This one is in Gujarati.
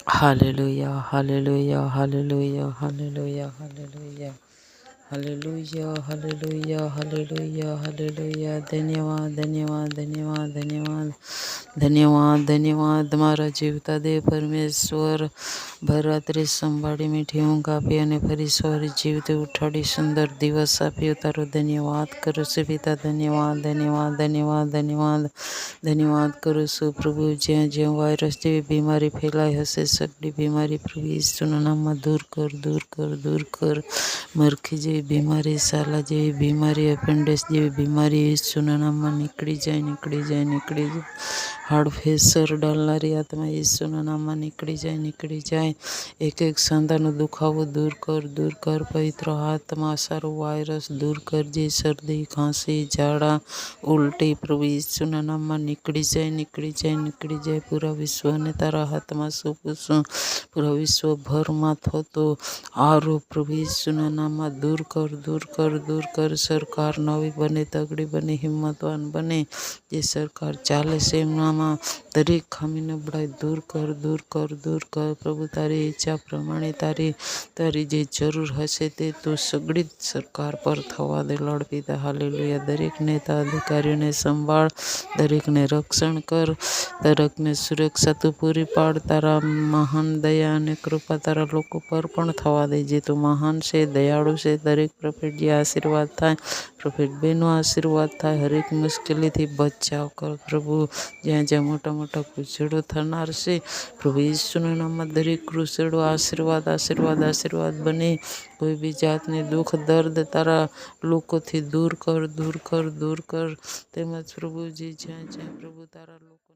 Hallelujah, hallelujah, hallelujah, hallelujah, hallelujah. Hallelujah, hallelujah, hallelujah, hallelujah. ધન્યવાદ ધન્યવાદ ધન્યવાદ ધન્યવાદ ધન્યવાદ ધન્યવાદ મારા જીવતા દેવ પરમેશ્વર ભરરાત્રિ સંભાળી મીઠી ઊંઘ આપી અને ફરી સવારે જીવતે ઉઠાડી સુંદર દિવસ આપ્યો. તારો ધન્યવાદ કરું છું પિતા. ધન્યવાદ ધન્યવાદ ધન્યવાદ ધન્યવાદ ધન્યવાદ કરું છું પ્રભુ. જ્યાં જ્યાં વાયરસ જેવી બીમારી ફેલાઈ હશે સગડી બીમારી પ્રભુ ઈસુના નામમાં દૂર કર દૂર કર દૂર કર. મરખી જેવી બીમારી, સાલા જેવી બીમારી, એપેન્ડિક્સ જેવી બીમારી ઈસુના નામમાં નીકળી જાય નીકળી જાય નીકળી જાય. હાડફેસર ડાલનારી આત્મા ઈસુના નામમાં નીકળી જાય નીકળી જાય. એક એક સાંધાનો દુખાવો દૂર કર દૂર કર. પવિત્ર આત્મા સારો વાયરસ દૂર કરજે. શરદી, ખાંસી, ઝાડા, ઉલટી પ્રભુ ઈસુના નામમાં નીકળી જાય નીકળી જાય નીકળી જાય. પૂરા વિશ્વને તારા હાથમાં સોંપું છું. પૂરા વિશ્વભરમાં થતો આરોપ પ્રભુ ઈસુના નામમાં દૂર કર દૂર કર દૂર કર. સરકાર નવી બને, તગડી બને, હિંમતવાન બને. જે સરકાર ચાલે છે એમનામાં દરેક ખામી નબળાઈ દૂર કર દૂર કર દૂર કર. પ્રભુ તારી ઈચ્છા પ્રમાણે તારી જે જરૂર હશે તે તું સગડી સરકાર પર થવા દે લોર્ડ પિતા. હાલેલુયા. દરેક નેતા અધિકારીઓને સંભાળ, દરેકને રક્ષણ કર, દરેકને સુરક્ષા તું પૂરી પાડ. તારા મહાન દયા અને કૃપા તારા લોકો પર પણ થવા દે જે તું મહાન છે, દયાળુ છે. દરેક પ્રોફેટ જે આશીર્વાદ થાય, પ્રોફેટ બેનો આશીર્વાદ થાય. હરેક મુશ્કેલીથી બચાવ કર પ્રભુ. જ્યાં જ્યાં મોટા મોટા કુચેડો થનાર છે પ્રભુ ઈસુના નામમાં દરેક કુચેડો આશીર્વાદ આશીર્વાદ આશીર્વાદ બને. કોઈ બી જાતની દુઃખ દર્દ તારા લોકોથી દૂર કર દૂર કર દૂર કર. તેમજ પ્રભુજી જ્યાં જ્યાં પ્રભુ તારા લોકો